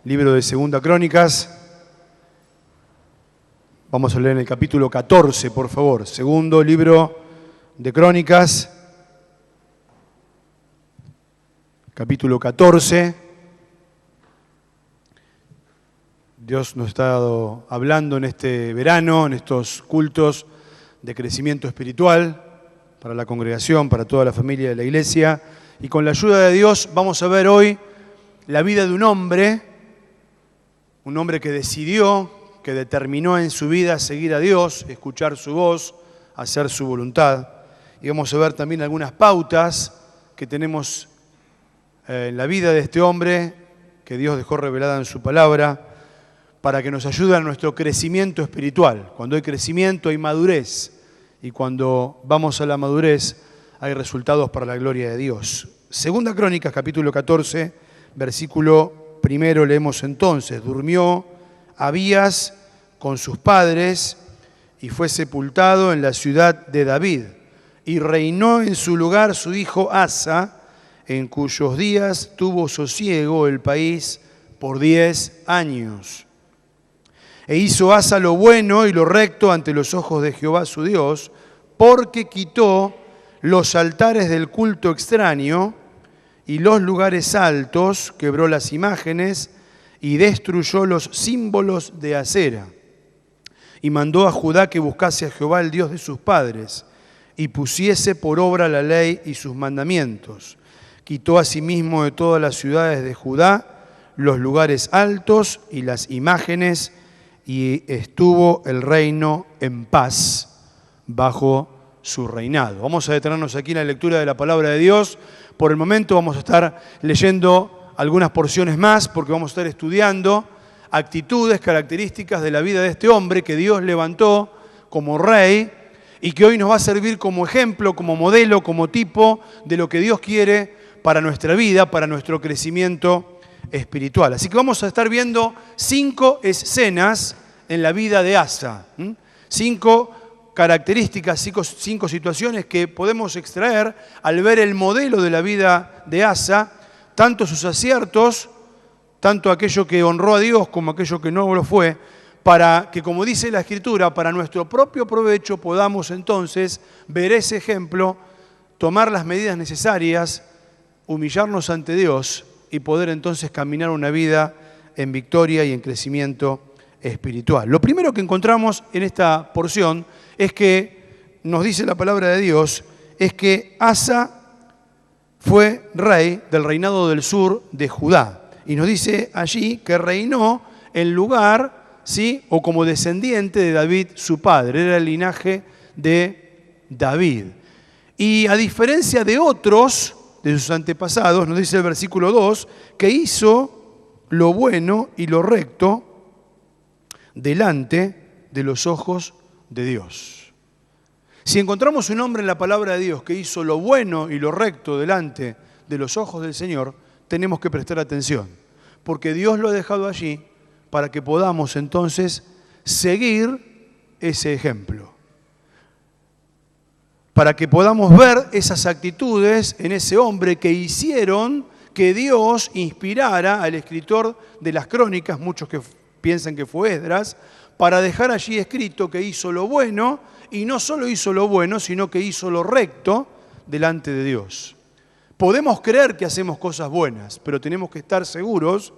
libro de Segunda Crónicas. Vamos a leer en el capítulo 14, por favor. Segundo libro de Crónicas, capítulo 14. Dios nos ha estado hablando en este verano, en estos cultos de crecimiento espiritual para la congregación, para toda la familia de la iglesia. Y con la ayuda de Dios vamos a ver hoy la vida de un hombre que decidió, que determinó en su vida seguir a Dios, escuchar su voz, hacer su voluntad. Y vamos a ver también algunas pautas que tenemos en la vida de este hombre, que Dios dejó revelada en su palabra, para que nos ayude a nuestro crecimiento espiritual. Cuando hay crecimiento hay madurez, y cuando vamos a la madurez hay resultados para la gloria de Dios. Segunda Crónicas, capítulo 14, versículo 1, leemos entonces: durmió Abías con sus padres y fue sepultado en la ciudad de David, y reinó en su lugar su hijo Asa, en cuyos días tuvo sosiego el país por 10 años. E hizo Asa lo bueno y lo recto ante los ojos de Jehová su Dios, porque quitó los altares del culto extraño y los lugares altos, quebró las imágenes y destruyó los símbolos de Asera. Y mandó a Judá que buscase a Jehová, el Dios de sus padres, y pusiese por obra la ley y sus mandamientos. Quitó asimismo de todas las ciudades de Judá los lugares altos y las imágenes, y estuvo el reino en paz bajo su reinado. Vamos a detenernos aquí en la lectura de la palabra de Dios. Por el momento vamos a estar leyendo algunas porciones más, porque vamos a estar estudiando actitudes, características de la vida de este hombre que Dios levantó como rey y que hoy nos va a servir como ejemplo, como modelo, como tipo de lo que Dios quiere para nuestra vida, para nuestro crecimiento espiritual. Así que vamos a estar viendo 5 escenas en la vida de Asa, 5 características, 5 situaciones que podemos extraer al ver el modelo de la vida de Asa, tanto sus aciertos, tanto aquello que honró a Dios como aquello que no lo fue, para que, como dice la Escritura, para nuestro propio provecho podamos entonces ver ese ejemplo, tomar las medidas necesarias, humillarnos ante Dios y poder entonces caminar una vida en victoria y en crecimiento espiritual. Lo primero que encontramos en esta porción es que, nos dice la palabra de Dios, es que Asa fue rey del reinado del sur de Judá. Y nos dice allí que reinó en lugar, ¿sí?, o como descendiente de David su padre, era el linaje de David. Y a diferencia de otros de sus antepasados, nos dice el versículo 2, que hizo lo bueno y lo recto delante de los ojos de Dios. Si encontramos un hombre en la palabra de Dios que hizo lo bueno y lo recto delante de los ojos del Señor, tenemos que prestar atención, porque Dios lo ha dejado allí para que podamos entonces seguir ese ejemplo, para que podamos ver esas actitudes en ese hombre que hicieron que Dios inspirara al escritor de las crónicas, muchos que piensan que fue Esdras, para dejar allí escrito que hizo lo bueno, y no solo hizo lo bueno, sino que hizo lo recto delante de Dios. Podemos creer que hacemos cosas buenas, pero tenemos que estar seguros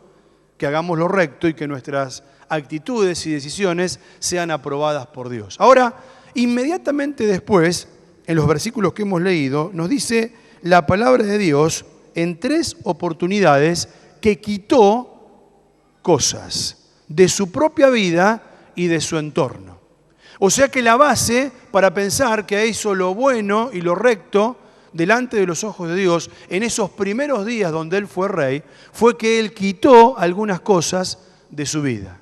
que hagamos lo recto y que nuestras actitudes y decisiones sean aprobadas por Dios. Ahora, inmediatamente después, en los versículos que hemos leído, nos dice la palabra de Dios en 3 oportunidades que quitó cosas de su propia vida y de su entorno. O sea que la base para pensar que hizo lo bueno y lo recto delante de los ojos de Dios en esos primeros días donde él fue rey, fue que él quitó algunas cosas de su vida.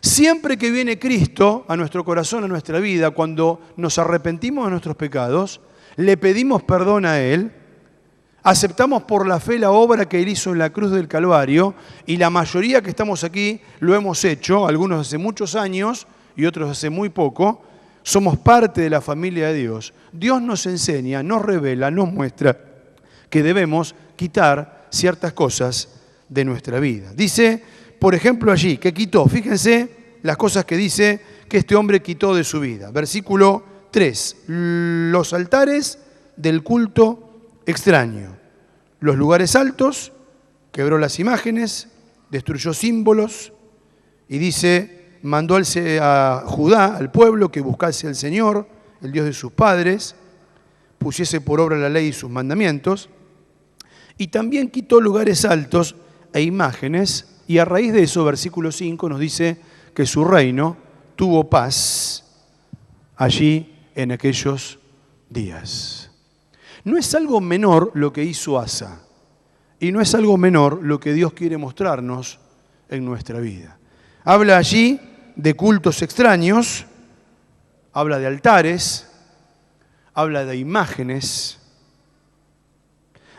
Siempre que viene Cristo a nuestro corazón, a nuestra vida, cuando nos arrepentimos de nuestros pecados, le pedimos perdón a Él, aceptamos por la fe la obra que Él hizo en la cruz del Calvario, y la mayoría que estamos aquí lo hemos hecho, algunos hace muchos años y otros hace muy poco, somos parte de la familia de Dios. Dios nos enseña, nos revela, nos muestra que debemos quitar ciertas cosas de nuestra vida. Dice, por ejemplo, allí, que quitó, fíjense las cosas que dice que este hombre quitó de su vida. Versículo 3, los altares del culto extraño, los lugares altos, quebró las imágenes, destruyó símbolos y dice, mandó a Judá, al pueblo, que buscase al Señor, el Dios de sus padres, pusiese por obra la ley y sus mandamientos, y también quitó lugares altos e imágenes, y a raíz de eso, versículo 5 nos dice que su reino tuvo paz allí en aquellos días. No es algo menor lo que hizo Asa, y no es algo menor lo que Dios quiere mostrarnos en nuestra vida. Habla allí de cultos extraños, habla de altares, habla de imágenes,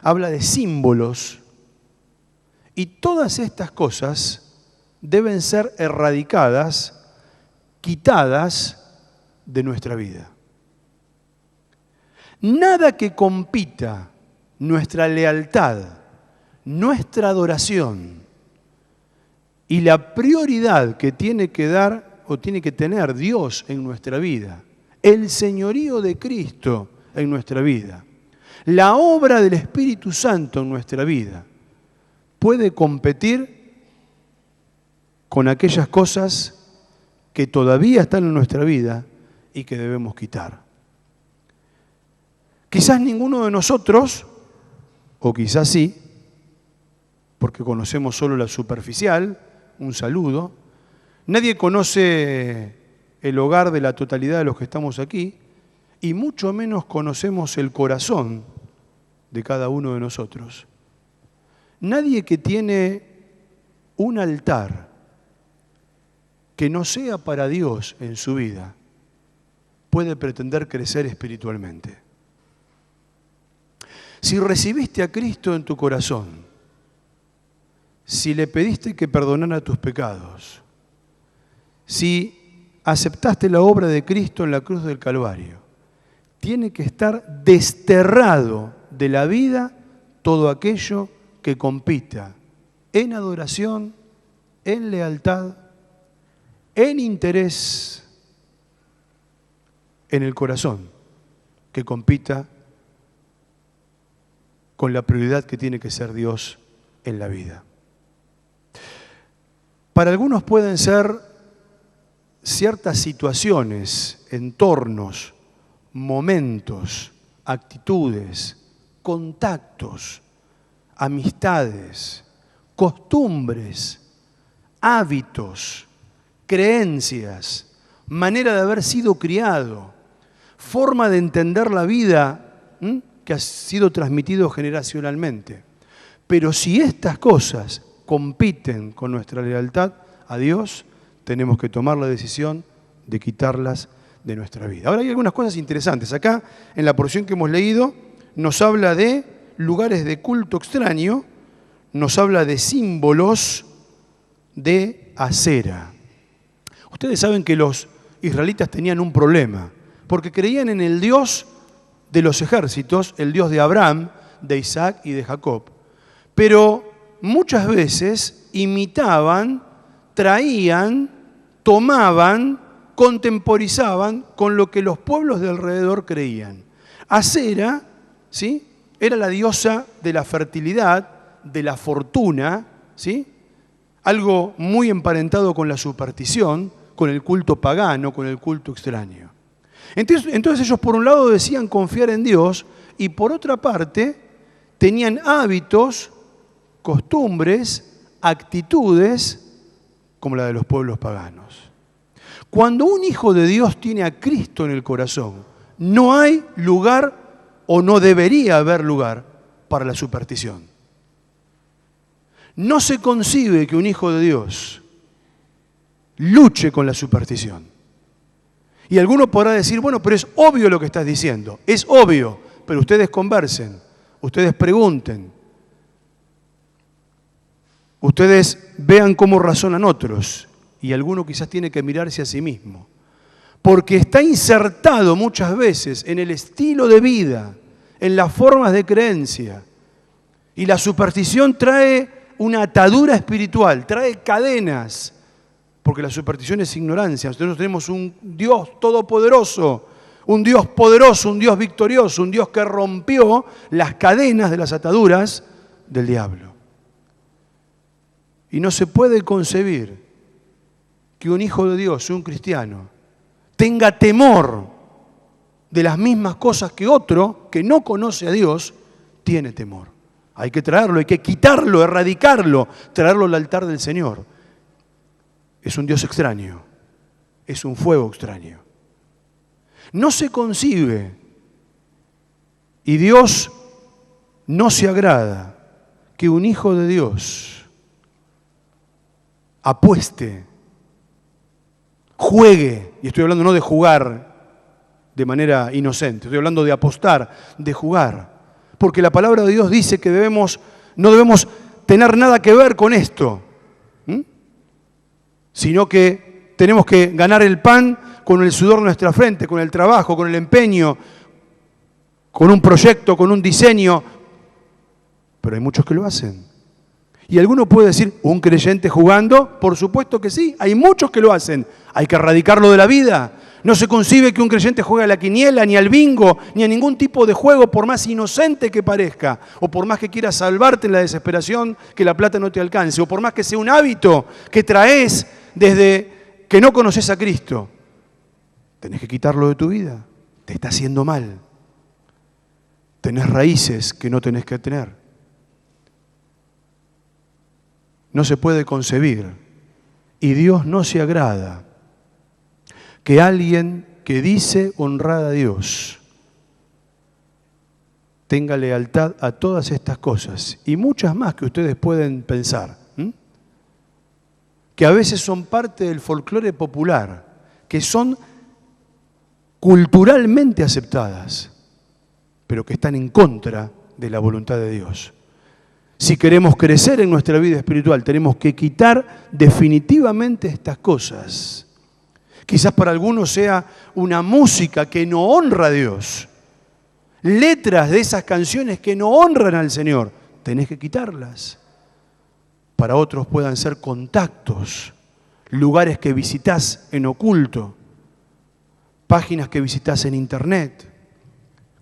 habla de símbolos, y todas estas cosas deben ser erradicadas, quitadas de nuestra vida. Nada que compita nuestra lealtad, nuestra adoración y la prioridad que tiene que dar o tiene que tener Dios en nuestra vida, el señorío de Cristo en nuestra vida, la obra del Espíritu Santo en nuestra vida, puede competir con aquellas cosas que todavía están en nuestra vida y que debemos quitar. Quizás ninguno de nosotros, o quizás sí, porque conocemos solo la superficial, un saludo. Nadie conoce el hogar de la totalidad de los que estamos aquí y mucho menos conocemos el corazón de cada uno de nosotros. Nadie que tiene un altar que no sea para Dios en su vida puede pretender crecer espiritualmente. Si recibiste a Cristo en tu corazón, si le pediste que perdonara tus pecados, si aceptaste la obra de Cristo en la cruz del Calvario, tiene que estar desterrado de la vida todo aquello que compita en adoración, en lealtad, en interés, en el corazón, que compita con la prioridad que tiene que ser Dios en la vida. Para algunos pueden ser ciertas situaciones, entornos, momentos, actitudes, contactos, amistades, costumbres, hábitos, creencias, manera de haber sido criado, forma de entender la vida que ha sido transmitido generacionalmente. Pero si estas cosas compiten con nuestra lealtad a Dios, tenemos que tomar la decisión de quitarlas de nuestra vida. Ahora hay algunas cosas interesantes. Acá, en la porción que hemos leído, nos habla de lugares de culto extraño, nos habla de símbolos de acera. Ustedes saben que los israelitas tenían un problema, porque creían en el Dios de los ejércitos, el Dios de Abraham, de Isaac y de Jacob. Pero muchas veces imitaban, traían, tomaban, contemporizaban con lo que los pueblos de alrededor creían. Acera, ¿sí?, era la diosa de la fertilidad, de la fortuna, ¿sí?, algo muy emparentado con la superstición, con el culto pagano, con el culto extraño. Entonces ellos por un lado decían confiar en Dios y por otra parte tenían hábitos, costumbres, actitudes como la de los pueblos paganos. Cuando un hijo de Dios tiene a Cristo en el corazón, no hay lugar o no debería haber lugar para la superstición. No se concibe que un hijo de Dios luche con la superstición. Y alguno podrá decir, bueno, pero es obvio lo que estás diciendo. Es obvio, pero ustedes conversen, ustedes pregunten, ustedes vean cómo razonan otros. Y alguno quizás tiene que mirarse a sí mismo. Porque está insertado muchas veces en el estilo de vida, en las formas de creencia. Y la superstición trae una atadura espiritual, trae cadenas, porque la superstición es ignorancia. Nosotros tenemos un Dios todopoderoso, un Dios poderoso, un Dios victorioso, un Dios que rompió las cadenas de las ataduras del diablo. Y no se puede concebir que un hijo de Dios, un cristiano, tenga temor de las mismas cosas que otro que no conoce a Dios tiene temor. Hay que traerlo, hay que quitarlo, erradicarlo, traerlo al altar del Señor. Es un Dios extraño, es un fuego extraño. No se concibe y Dios no se agrada que un hijo de Dios apueste, juegue, y estoy hablando no de jugar de manera inocente, estoy hablando de apostar, de jugar, porque la palabra de Dios dice que no debemos tener nada que ver con esto, sino que tenemos que ganar el pan con el sudor de nuestra frente, con el trabajo, con el empeño, con un proyecto, con un diseño, pero hay muchos que lo hacen. Y alguno puede decir, ¿un creyente jugando? Por supuesto que sí, hay muchos que lo hacen. Hay que erradicarlo de la vida. No se concibe que un creyente juegue a la quiniela, ni al bingo, ni a ningún tipo de juego, por más inocente que parezca, o por más que quieras salvarte en la desesperación, que la plata no te alcance, o por más que sea un hábito que traes desde que no conoces a Cristo. Tenés que quitarlo de tu vida. Te está haciendo mal. Tenés raíces que no tenés que tener. No se puede concebir, y Dios no se agrada, que alguien que dice honrar a Dios tenga lealtad a todas estas cosas y muchas más que ustedes pueden pensar, que a veces son parte del folclore popular, que son culturalmente aceptadas, pero que están en contra de la voluntad de Dios. Si queremos crecer en nuestra vida espiritual, tenemos que quitar definitivamente estas cosas. Quizás para algunos sea una música que no honra a Dios. Letras de esas canciones que no honran al Señor. Tenés que quitarlas. Para otros puedan ser contactos, lugares que visitás en oculto, páginas que visitás en internet,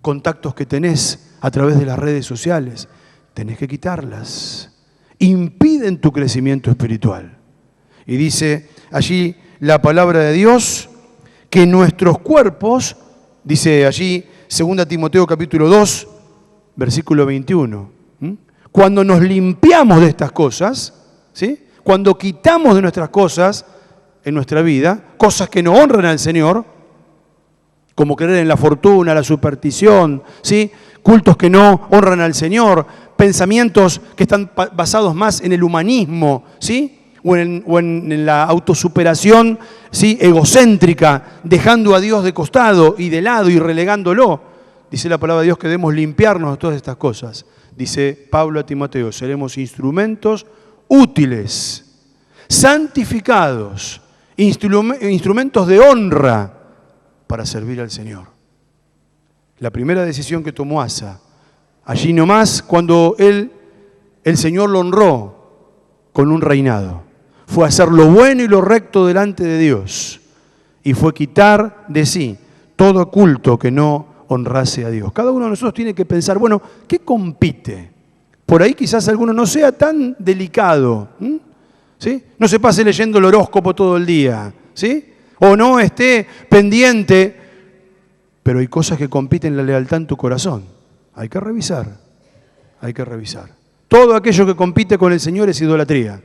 contactos que tenés a través de las redes sociales. Tenés que quitarlas. Impiden tu crecimiento espiritual. Y dice allí la palabra de Dios que nuestros cuerpos, dice allí 2 Timoteo capítulo 2, versículo 21, cuando nos limpiamos de estas cosas, ¿sí? Cuando quitamos de nuestras cosas en nuestra vida, cosas que no honran al Señor, como creer en la fortuna, la superstición, ¿sí? Cultos que no honran al Señor, pensamientos que están basados más en el humanismo, ¿sí? o en la autosuperación, ¿sí? egocéntrica, dejando a Dios de costado y de lado y relegándolo. Dice la palabra de Dios que debemos limpiarnos de todas estas cosas. Dice Pablo a Timoteo, seremos instrumentos útiles, santificados, instrumentos de honra para servir al Señor. La primera decisión que tomó Asa, allí nomás cuando el Señor lo honró con un reinado, fue hacer lo bueno y lo recto delante de Dios y fue quitar de sí todo culto que no honrase a Dios. Cada uno de nosotros tiene que pensar, bueno, ¿qué compite? Por ahí quizás alguno no sea tan delicado, ¿sí? No se pase leyendo el horóscopo todo el día, ¿sí? O no esté pendiente, pero hay cosas que compiten la lealtad en tu corazón. Hay que revisar, hay que revisar. Todo aquello que compite con el Señor es idolatría.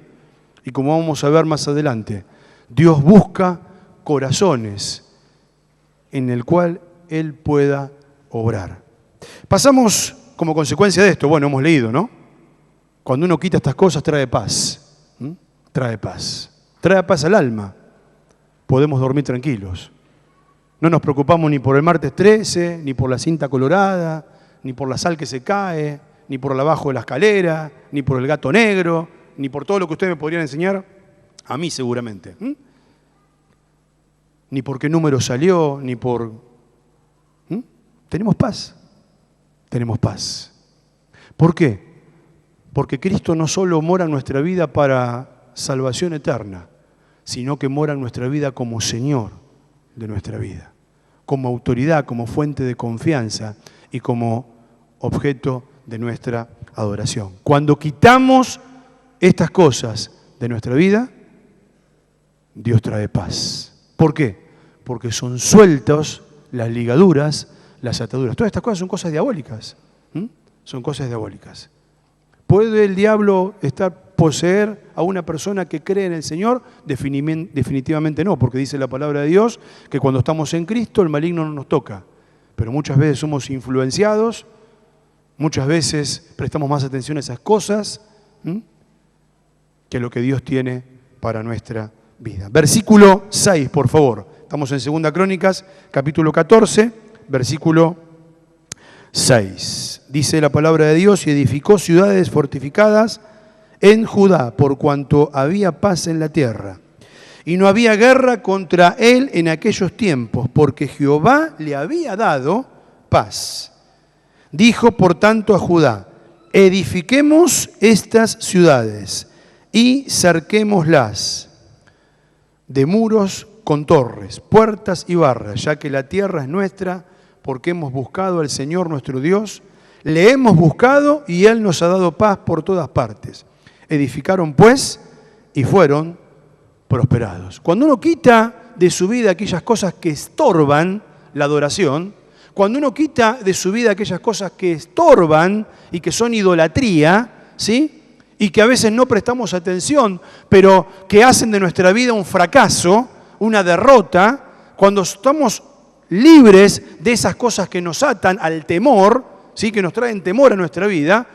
Y como vamos a ver más adelante, Dios busca corazones en el cual Él pueda obrar. Pasamos como consecuencia de esto, bueno, hemos leído, ¿no? Cuando uno quita estas cosas trae paz, trae paz al alma. Podemos dormir tranquilos. No nos preocupamos ni por el martes 13, ni por la cinta colorada, ni por la sal que se cae, ni por el abajo de la escalera, ni por el gato negro, ni por todo lo que ustedes me podrían enseñar, a mí seguramente. Ni por qué número salió, ni por... Tenemos paz. Tenemos paz. ¿Por qué? Porque Cristo no solo mora en nuestra vida para salvación eterna, sino que mora en nuestra vida como Señor de nuestra vida, como autoridad, como fuente de confianza y como objeto de nuestra adoración. Cuando quitamos estas cosas de nuestra vida, Dios trae paz. ¿Por qué? Porque son sueltos las ligaduras, las ataduras. Todas estas cosas son cosas diabólicas. Son cosas diabólicas. ¿Puede el diablo poseer a una persona que cree en el Señor? Definitivamente no, porque dice la palabra de Dios que cuando estamos en Cristo el maligno no nos toca. Pero muchas veces somos influenciados, muchas veces prestamos más atención a esas cosas que a lo que Dios tiene para nuestra vida. Versículo 6, por favor. Estamos en 2 Crónicas, capítulo 14, versículo 6. Dice la palabra de Dios: y edificó ciudades fortificadas en Judá, por cuanto había paz en la tierra. Y no había guerra contra él en aquellos tiempos, porque Jehová le había dado paz. Dijo por tanto a Judá: edifiquemos estas ciudades y cerquémoslas de muros con torres, puertas y barras, ya que la tierra es nuestra, porque hemos buscado al Señor nuestro Dios, le hemos buscado y Él nos ha dado paz por todas partes. Edificaron pues y fueron prosperados. Cuando uno quita de su vida aquellas cosas que estorban la adoración, cuando uno quita de su vida aquellas cosas que estorban y que son idolatría, ¿sí?, y que a veces no prestamos atención, pero que hacen de nuestra vida un fracaso, una derrota, cuando estamos libres de esas cosas que nos atan al temor, ¿sí?, que nos traen temor a nuestra vida,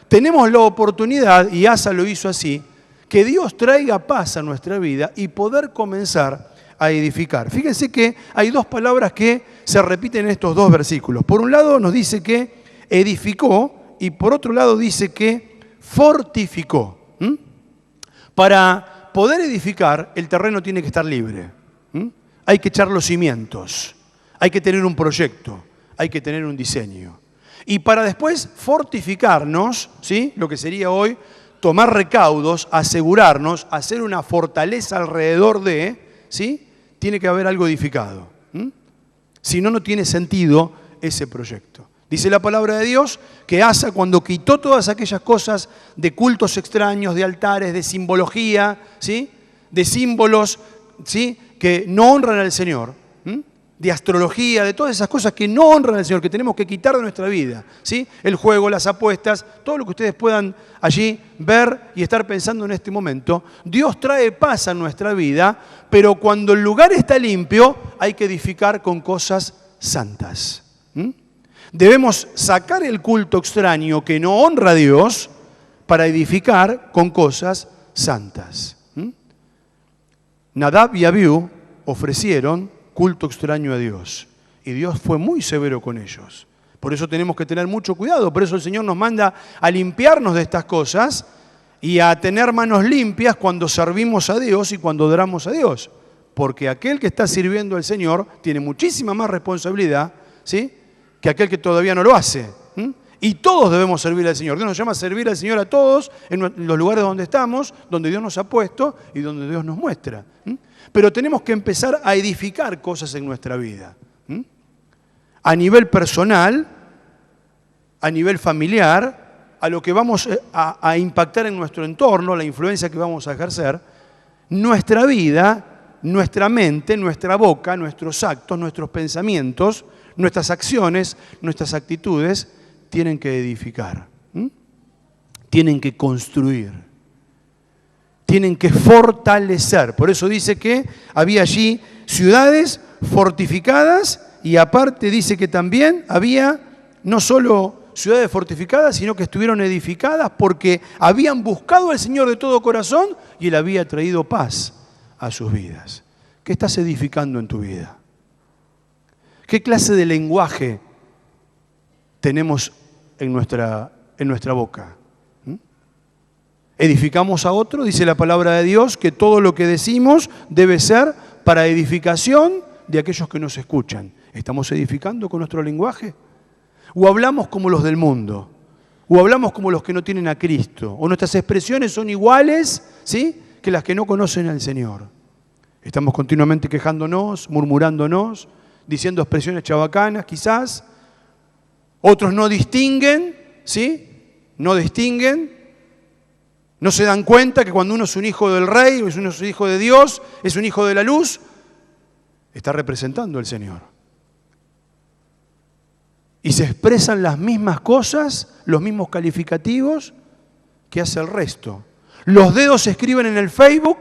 tenemos la oportunidad, y Asa lo hizo así, que Dios traiga paz a nuestra vida y poder comenzar a edificar. Fíjense que hay dos palabras que se repiten en estos dos versículos. Por un lado nos dice que edificó y por otro lado dice que fortificó. Para poder edificar, el terreno tiene que estar libre. Hay que echar los cimientos, hay que tener un proyecto, hay que tener un diseño. Y para después fortificarnos, ¿sí?, lo que sería hoy tomar recaudos, asegurarnos, hacer una fortaleza alrededor de, ¿sí?, tiene que haber algo edificado. Si no, no tiene sentido ese proyecto. Dice la palabra de Dios que Asa, cuando quitó todas aquellas cosas de cultos extraños, de altares, de simbología, ¿sí?, de símbolos, ¿sí?, que no honran al Señor, de astrología, de todas esas cosas que no honran al Señor, que tenemos que quitar de nuestra vida, ¿sí?, el juego, las apuestas, todo lo que ustedes puedan allí ver y estar pensando en este momento. Dios trae paz a nuestra vida, pero cuando el lugar está limpio, hay que edificar con cosas santas. Debemos sacar el culto extraño que no honra a Dios para edificar con cosas santas. Nadab y Abiú ofrecieron culto extraño a Dios y Dios fue muy severo con ellos. Por eso tenemos que tener mucho cuidado, por eso el Señor nos manda a limpiarnos de estas cosas y a tener manos limpias cuando servimos a Dios y cuando adoramos a Dios. Porque aquel que está sirviendo al Señor tiene muchísima más responsabilidad, ¿sí?, que aquel que todavía no lo hace. Y todos debemos servir al Señor. Dios nos llama a servir al Señor a todos en los lugares donde estamos, donde Dios nos ha puesto y donde Dios nos muestra. Pero tenemos que empezar a edificar cosas en nuestra vida. A nivel personal, a nivel familiar, a lo que vamos a impactar en nuestro entorno, la influencia que vamos a ejercer. Nuestra vida, nuestra mente, nuestra boca, nuestros actos, nuestros pensamientos, nuestras acciones, nuestras actitudes tienen que edificar, tienen que construir, tienen que fortalecer. Por eso dice que había allí ciudades fortificadas y aparte dice que también había no solo ciudades fortificadas, sino que estuvieron edificadas porque habían buscado al Señor de todo corazón y Él había traído paz a sus vidas. ¿Qué estás edificando en tu vida? ¿Qué clase de lenguaje tenemos en nuestra boca? ¿Edificamos a otro? Dice la palabra de Dios que todo lo que decimos debe ser para edificación de aquellos que nos escuchan. ¿Estamos edificando con nuestro lenguaje? ¿O hablamos como los del mundo? o hablamos como los que no tienen a Cristo, o nuestras expresiones son iguales, ¿sí?, que las que no conocen al Señor. Estamos continuamente quejándonos, murmurándonos, diciendo expresiones chabacanas quizás. Otros no distinguen, ¿sí? No distinguen. No se dan cuenta que cuando uno es un hijo del Rey, es un hijo de Dios, es un hijo de la luz, está representando al Señor. Y se expresan las mismas cosas, los mismos calificativos que hace el resto. Los dedos escriben en el Facebook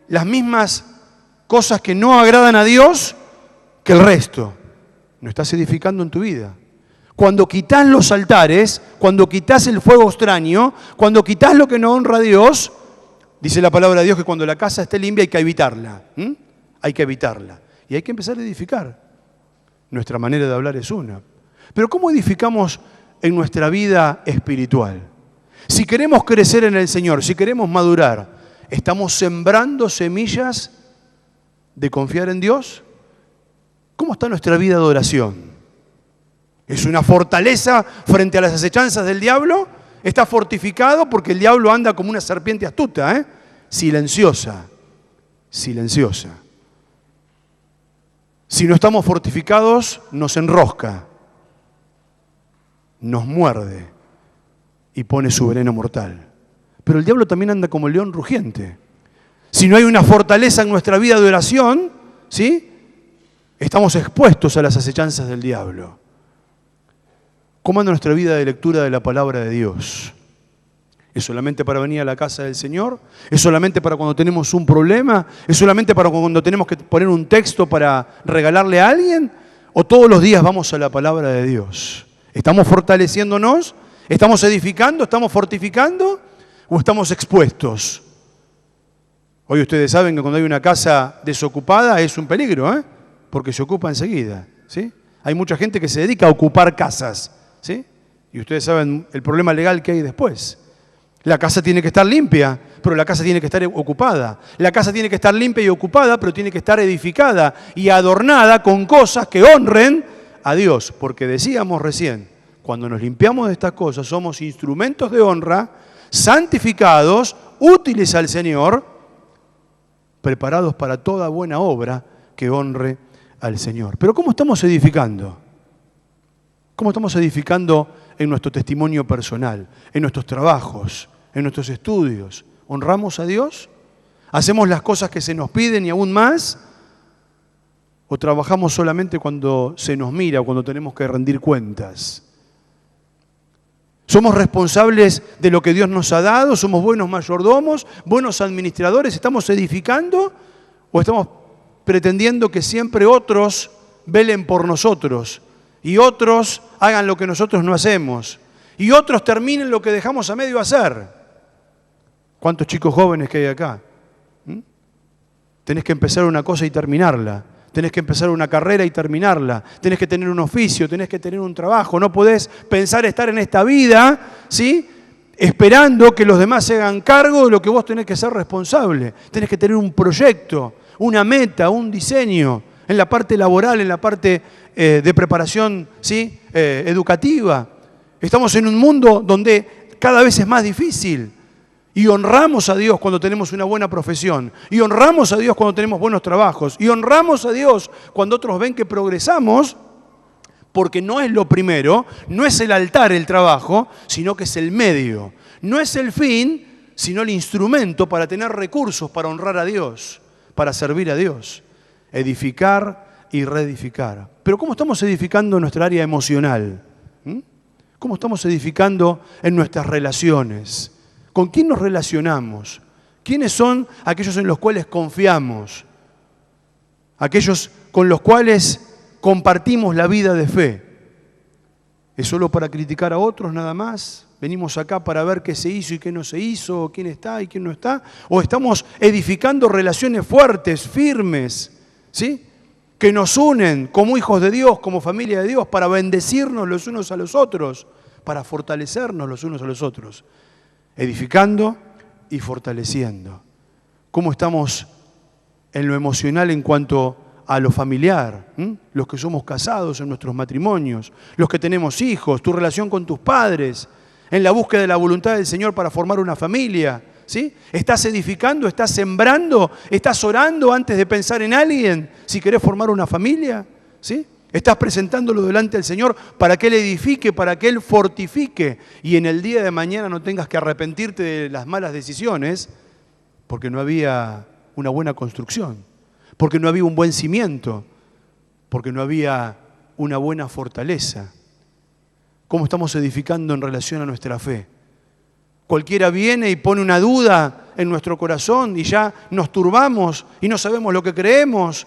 las mismas cosas que no agradan a Dios que el resto. No estás edificando en tu vida. Cuando quitas los altares, cuando quitas el fuego extraño, cuando quitas lo que no honra a Dios, dice la palabra de Dios que cuando la casa esté limpia hay que evitarla. Hay que evitarla. Y hay que empezar a edificar. Nuestra manera de hablar es una. Pero ¿cómo edificamos en nuestra vida espiritual? Si queremos crecer en el Señor, si queremos madurar, ¿estamos sembrando semillas de confiar en Dios? ¿Cómo está nuestra vida de oración? ¿Es una fortaleza frente a las acechanzas del diablo? ¿Está fortificado? Porque el diablo anda como una serpiente astuta, silenciosa, silenciosa. Si no estamos fortificados, nos enrosca, nos muerde y pone su veneno mortal. Pero el diablo también anda como el león rugiente. Si no hay una fortaleza en nuestra vida de oración, ¿sí?, estamos expuestos a las acechanzas del diablo. ¿Cómo anda nuestra vida de lectura de la palabra de Dios? ¿Es solamente para venir a la casa del Señor? ¿Es solamente para cuando tenemos un problema? ¿Es solamente para cuando tenemos que poner un texto para regalarle a alguien? ¿O todos los días vamos a la palabra de Dios? ¿Estamos fortaleciéndonos? ¿Estamos edificando? ¿Estamos fortificando? ¿O estamos expuestos? Hoy ustedes saben que cuando hay una casa desocupada es un peligro, porque se ocupa enseguida, ¿sí? Hay mucha gente que se dedica a ocupar casas, ¿sí? Y ustedes saben el problema legal que hay después. La casa tiene que estar limpia, pero la casa tiene que estar ocupada. La casa tiene que estar limpia y ocupada, pero tiene que estar edificada y adornada con cosas que honren a Dios. Porque decíamos recién, cuando nos limpiamos de estas cosas, somos instrumentos de honra, santificados, útiles al Señor, preparados para toda buena obra que honre al Señor. Pero ¿cómo estamos edificando? ¿Cómo estamos edificando en nuestro testimonio personal, en nuestros trabajos, en nuestros estudios? ¿Honramos a Dios? ¿Hacemos las cosas que se nos piden y aún más? ¿O trabajamos solamente cuando se nos mira o cuando tenemos que rendir cuentas? ¿Somos responsables de lo que Dios nos ha dado? ¿Somos buenos mayordomos, buenos administradores? ¿Estamos edificando o estamos pretendiendo que siempre otros velen por nosotros y otros hagan lo que nosotros no hacemos y otros terminen lo que dejamos a medio hacer? ¿Cuántos chicos jóvenes que hay acá? Tenés que empezar una cosa y terminarla. Tenés que empezar una carrera y terminarla. Tenés que tener un oficio, tenés que tener un trabajo. No podés pensar estar en esta vida, ¿sí?, esperando que los demás se hagan cargo de lo que vos tenés que ser responsable. Tenés que tener un proyecto, una meta, un diseño, en la parte laboral, en la parte de preparación, ¿sí?, educativa. Estamos en un mundo donde cada vez es más difícil. Y honramos a Dios cuando tenemos una buena profesión. Y honramos a Dios cuando tenemos buenos trabajos. Y honramos a Dios cuando otros ven que progresamos, porque no es lo primero, no es el altar el trabajo, sino que es el medio. No es el fin, sino el instrumento para tener recursos para honrar a Dios, para servir a Dios. Edificar y reedificar. Pero ¿cómo estamos edificando nuestra área emocional? ¿Cómo estamos edificando en nuestras relaciones? ¿Con quién nos relacionamos? ¿Quiénes son aquellos en los cuales confiamos? Aquellos con los cuales compartimos la vida de fe. ¿Es solo para criticar a otros nada más? ¿Venimos acá para ver qué se hizo y qué no se hizo? ¿Quién está y quién no está? ¿O estamos edificando relaciones fuertes, firmes, ¿sí?, que nos unen como hijos de Dios, como familia de Dios, para bendecirnos los unos a los otros, para fortalecernos los unos a los otros? Edificando y fortaleciendo. ¿Cómo estamos en lo emocional en cuanto a lo familiar? Los que somos casados en nuestros matrimonios, los que tenemos hijos, tu relación con tus padres, en la búsqueda de la voluntad del Señor para formar una familia, ¿sí? ¿Estás edificando, estás sembrando, estás orando antes de pensar en alguien si querés formar una familia? ¿Sí? ¿Estás presentándolo delante del Señor para que Él edifique, para que Él fortifique y en el día de mañana no tengas que arrepentirte de las malas decisiones porque no había una buena construcción, porque no había un buen cimiento, porque no había una buena fortaleza? ¿Cómo estamos edificando en relación a nuestra fe? Cualquiera viene y pone una duda en nuestro corazón y ya nos turbamos y no sabemos lo que creemos,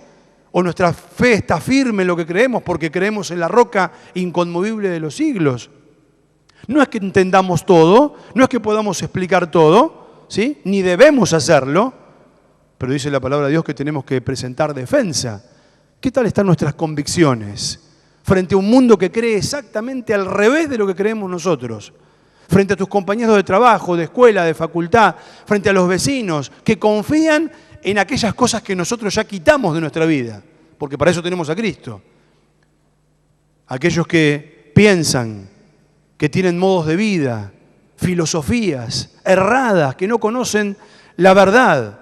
o nuestra fe está firme en lo que creemos porque creemos en la roca inconmovible de los siglos. No es que entendamos todo, no es que podamos explicar todo, ¿sí? Ni debemos hacerlo, pero dice la palabra de Dios que tenemos que presentar defensa. ¿Qué tal están nuestras convicciones frente a un mundo que cree exactamente al revés de lo que creemos nosotros? Frente a tus compañeros de trabajo, de escuela, de facultad, frente a los vecinos, que confían en aquellas cosas que nosotros ya quitamos de nuestra vida, porque para eso tenemos a Cristo. Aquellos que piensan, que tienen modos de vida, filosofías erradas, que no conocen la verdad.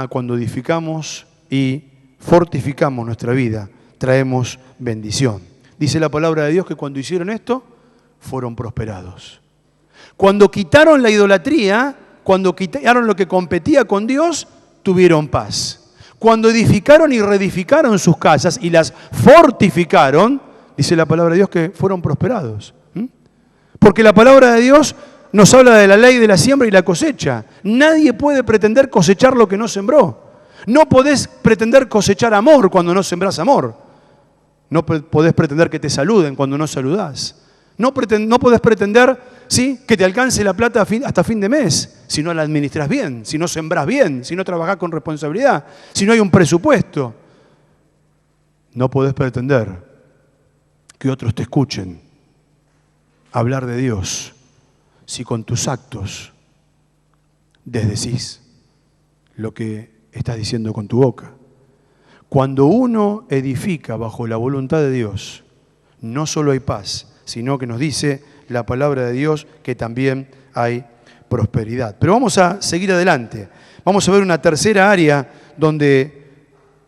Cuando edificamos y fortificamos nuestra vida, traemos bendición. Dice la palabra de Dios que cuando hicieron esto, fueron prosperados. Cuando quitaron la idolatría, cuando quitaron lo que competía con Dios, tuvieron paz. Cuando edificaron y reedificaron sus casas y las fortificaron, dice la palabra de Dios que fueron prosperados. Porque la palabra de Dios nos habla de la ley de la siembra y la cosecha. Nadie puede pretender cosechar lo que no sembró. No podés pretender cosechar amor cuando no sembrás amor. No podés pretender que te saluden cuando no saludás. No podés pretender, ¿sí?, que te alcance la plata hasta fin de mes si no la administras bien, si no sembrás bien, si no trabajás con responsabilidad, si no hay un presupuesto. No podés pretender que otros te escuchen hablar de Dios si con tus actos desdecís lo que estás diciendo con tu boca. Cuando uno edifica bajo la voluntad de Dios, no solo hay paz, sino que nos dice la palabra de Dios que también hay prosperidad. Pero vamos a seguir adelante. Vamos a ver una tercera área donde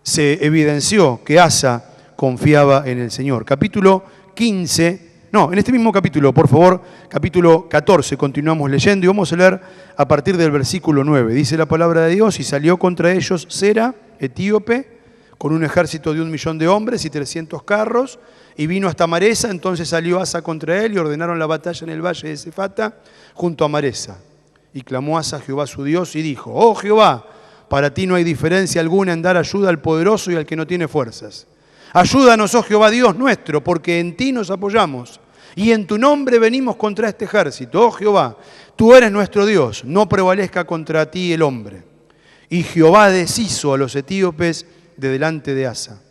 se evidenció que Asa confiaba en el Señor. Capítulo 15, en este mismo capítulo, por favor, capítulo 14, continuamos leyendo y vamos a leer a partir del versículo 9. Dice la palabra de Dios: y salió contra ellos Sera, etíope, con un ejército de 1.000.000 de hombres y 300 carros, y vino hasta Maresa. Entonces salió Asa contra él y ordenaron la batalla en el valle de Sefata junto a Maresa. Y clamó Asa a Jehová su Dios y dijo: oh Jehová, para ti no hay diferencia alguna en dar ayuda al poderoso y al que no tiene fuerzas. Ayúdanos, oh Jehová Dios nuestro, porque en ti nos apoyamos y en tu nombre venimos contra este ejército. Oh Jehová, tú eres nuestro Dios, no prevalezca contra ti el hombre. Y Jehová deshizo a los etíopes de delante de Asa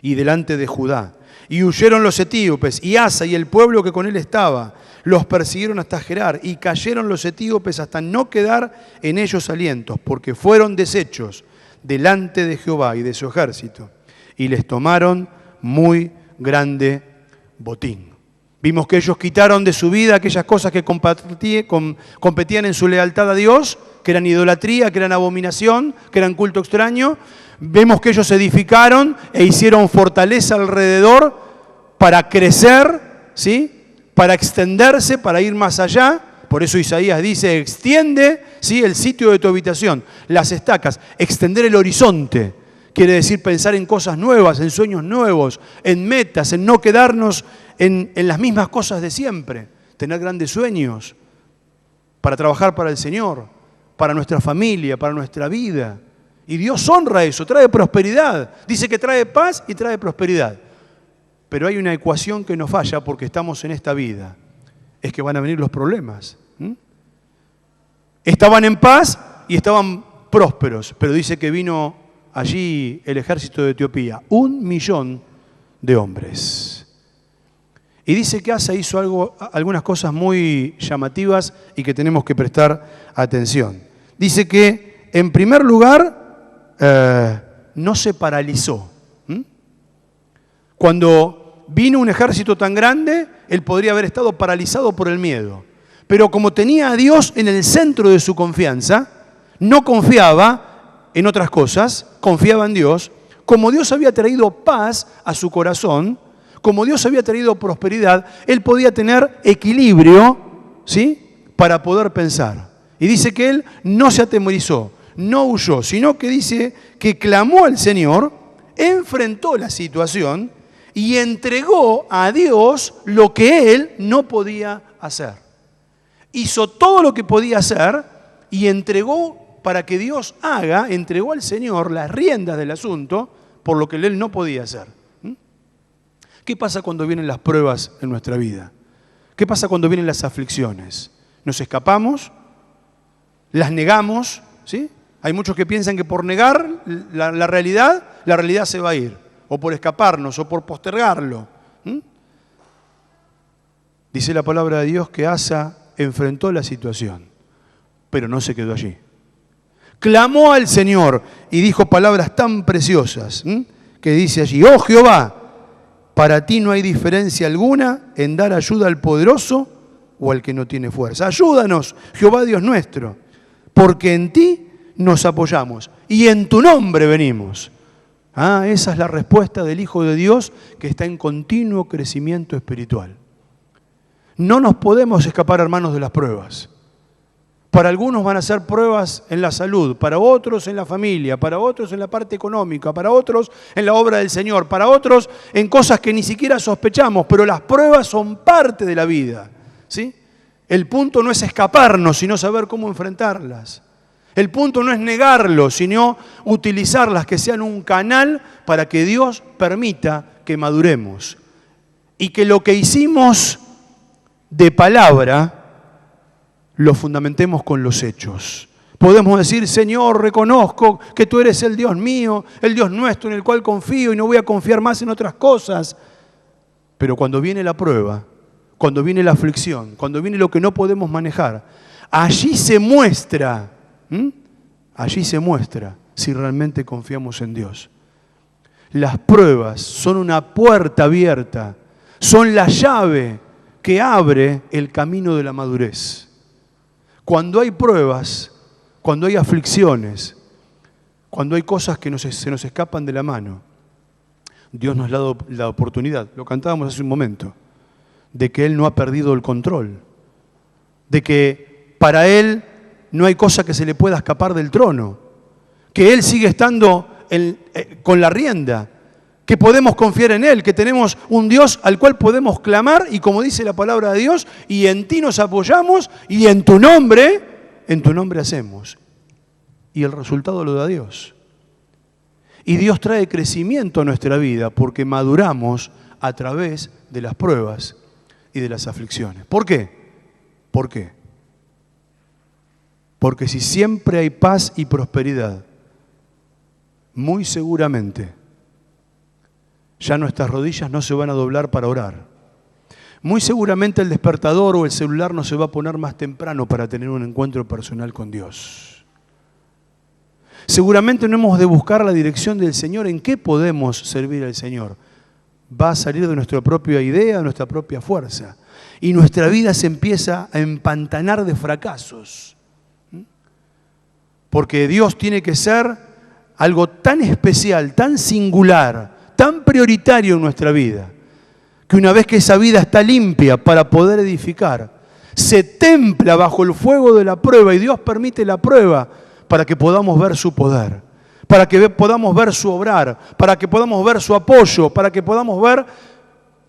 y delante de Judá. Y huyeron los etíopes, y Asa y el pueblo que con él estaba los persiguieron hasta Gerar, y cayeron los etíopes hasta no quedar en ellos alientos, porque fueron deshechos delante de Jehová y de su ejército, y les tomaron muy grande botín. Vimos que ellos quitaron de su vida aquellas cosas que competían en su lealtad a Dios, que eran idolatría, que eran abominación, que eran culto extraño. Vemos que ellos edificaron e hicieron fortaleza alrededor para crecer, ¿sí?, para extenderse, para ir más allá. Por eso Isaías dice: extiende, ¿sí?, el sitio de tu habitación, las estacas, extender el horizonte. Quiere decir pensar en cosas nuevas, en sueños nuevos, en metas, en no quedarnos en las mismas cosas de siempre. Tener grandes sueños para trabajar para el Señor, para nuestra familia, para nuestra vida. Y Dios honra eso, trae prosperidad. Dice que trae paz y trae prosperidad. Pero hay una ecuación que nos falla porque estamos en esta vida. Es que van a venir los problemas. Estaban en paz y estaban prósperos, pero dice que vino allí el ejército de Etiopía, 1.000.000 de hombres. Y dice que Asa hizo algunas cosas muy llamativas y que tenemos que prestar atención. Dice que, en primer lugar, no se paralizó. Cuando vino un ejército tan grande él podría haber estado paralizado por el miedo. Pero como tenía a Dios en el centro de su confianza, no confiaba en otras cosas, confiaba en Dios. Como Dios había traído paz a su corazón, como Dios había traído prosperidad, él podía tener equilibrio, ¿sí?, para poder pensar. Y dice que él no se atemorizó, no huyó, sino que dice que clamó al Señor, enfrentó la situación y entregó a Dios lo que él no podía hacer. Hizo todo lo que podía hacer y entregó para que Dios haga, entregó al Señor las riendas del asunto por lo que él no podía hacer. ¿Qué pasa cuando vienen las pruebas en nuestra vida? ¿Qué pasa cuando vienen las aflicciones? ¿Nos escapamos? ¿Las negamos? ¿Sí? Hay muchos que piensan que por negar la realidad se va a ir, o por escaparnos, o por postergarlo. Dice la palabra de Dios que Asa enfrentó la situación, pero no se quedó allí. Clamó al Señor y dijo palabras tan preciosas, que dice allí: oh Jehová, para ti no hay diferencia alguna en dar ayuda al poderoso o al que no tiene fuerza. Ayúdanos, Jehová Dios nuestro, porque en ti nos apoyamos y en tu nombre venimos. Esa es la respuesta del Hijo de Dios que está en continuo crecimiento espiritual. No nos podemos escapar, hermanos, de las pruebas. Para algunos van a ser pruebas en la salud, para otros en la familia, para otros en la parte económica, para otros en la obra del Señor, para otros en cosas que ni siquiera sospechamos, pero las pruebas son parte de la vida, ¿sí? El punto no es escaparnos, sino saber cómo enfrentarlas. El punto no es negarlo, sino utilizarlas, que sean un canal para que Dios permita que maduremos. Y que lo que hicimos de palabra lo fundamentemos con los hechos. Podemos decir: Señor, reconozco que tú eres el Dios mío, el Dios nuestro en el cual confío y no voy a confiar más en otras cosas. Pero cuando viene la prueba, cuando viene la aflicción, cuando viene lo que no podemos manejar, allí se muestra si realmente confiamos en Dios. Las pruebas son una puerta abierta, son la llave que abre el camino de la madurez. Cuando hay pruebas, cuando hay aflicciones, cuando hay cosas que se nos escapan de la mano, Dios nos ha dado la oportunidad, lo cantábamos hace un momento, de que Él no ha perdido el control, de que para Él no hay cosa que se le pueda escapar del trono, que Él sigue estando con la rienda, que podemos confiar en Él, que tenemos un Dios al cual podemos clamar y, como dice la palabra de Dios, y en ti nos apoyamos y en tu nombre hacemos. Y el resultado lo da Dios. Y Dios trae crecimiento a nuestra vida porque maduramos a través de las pruebas y de las aflicciones. ¿Por qué? ¿Por qué? Porque si siempre hay paz y prosperidad, muy seguramente ya nuestras rodillas no se van a doblar para orar. Muy seguramente el despertador o el celular no se va a poner más temprano para tener un encuentro personal con Dios. Seguramente no hemos de buscar la dirección del Señor en qué podemos servir al Señor. Va a salir de nuestra propia idea, de nuestra propia fuerza. Y nuestra vida se empieza a empantanar de fracasos. Porque Dios tiene que ser algo tan especial, tan singular, tan prioritario en nuestra vida, que una vez que esa vida está limpia para poder edificar, se templa bajo el fuego de la prueba y Dios permite la prueba para que podamos ver su poder, para que podamos ver su obrar, para que podamos ver su apoyo, para que podamos ver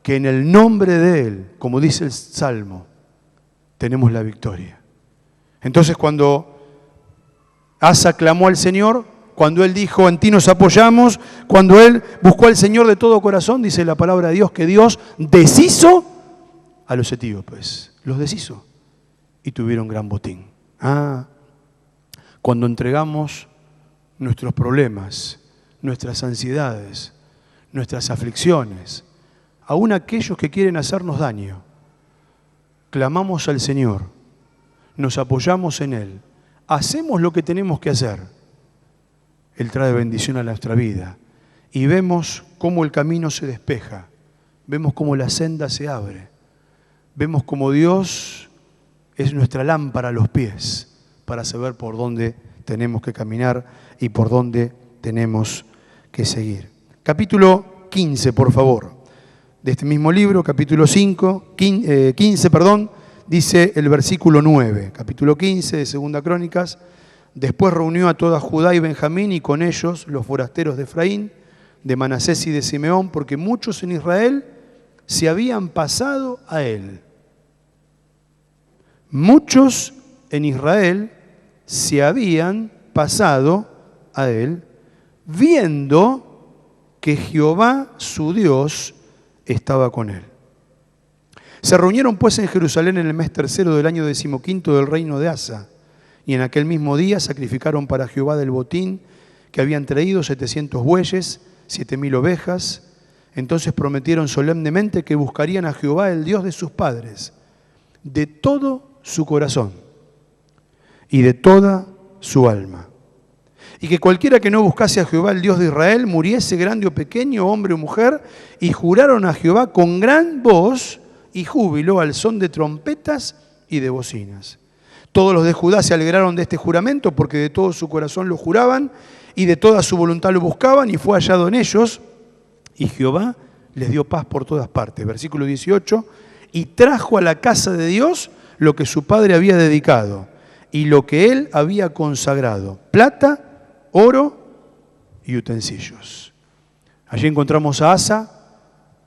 que en el nombre de Él, como dice el Salmo, tenemos la victoria. Entonces cuando Asa clamó al Señor, cuando él dijo: en ti nos apoyamos, cuando él buscó al Señor de todo corazón, dice la palabra de Dios que Dios deshizo a los etíopes. Los deshizo y tuvieron gran botín. Cuando entregamos nuestros problemas, nuestras ansiedades, nuestras aflicciones, aún aquellos que quieren hacernos daño, clamamos al Señor, nos apoyamos en Él, hacemos lo que tenemos que hacer, Él trae bendición a nuestra vida y vemos cómo el camino se despeja, vemos cómo la senda se abre, vemos como Dios es nuestra lámpara a los pies para saber por dónde tenemos que caminar y por dónde tenemos que seguir. Capítulo 15, por favor, de este mismo libro, capítulo 15, dice el versículo 9, capítulo 15 de Segunda Crónicas. Después reunió a toda Judá y Benjamín y con ellos los forasteros de Efraín, de Manasés y de Simeón, porque muchos en Israel se habían pasado a él. Muchos en Israel se habían pasado a él, viendo que Jehová, su Dios, estaba con él. Se reunieron pues en Jerusalén en el mes tercero del año 15 del reino de Asa, y en aquel mismo día sacrificaron para Jehová del botín que habían traído 700 bueyes, 7,000 ovejas. Entonces prometieron solemnemente que buscarían a Jehová, el Dios de sus padres, de todo su corazón y de toda su alma. Y que cualquiera que no buscase a Jehová, el Dios de Israel, muriese grande o pequeño, hombre o mujer, y juraron a Jehová con gran voz y júbilo al son de trompetas y de bocinas. Todos los de Judá se alegraron de este juramento porque de todo su corazón lo juraban y de toda su voluntad lo buscaban, y fue hallado en ellos, y Jehová les dio paz por todas partes. Versículo 18, y trajo a la casa de Dios lo que su padre había dedicado y lo que él había consagrado: plata, oro y utensilios. Allí encontramos a Asa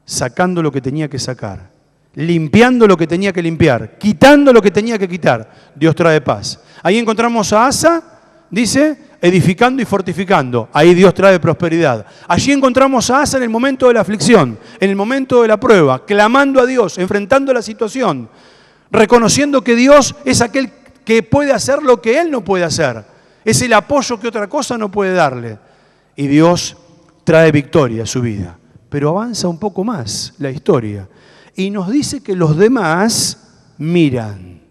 sacando lo que tenía que sacar, limpiando lo que tenía que limpiar, quitando lo que tenía que quitar. Dios trae paz. Ahí encontramos a Asa, dice, edificando y fortificando. Ahí Dios trae prosperidad. Allí encontramos a Asa en el momento de la aflicción, en el momento de la prueba, clamando a Dios, enfrentando la situación, reconociendo que Dios es aquel que puede hacer lo que él no puede hacer. Es el apoyo que otra cosa no puede darle. Y Dios trae victoria a su vida. Pero avanza un poco más la historia y nos dice que los demás miran.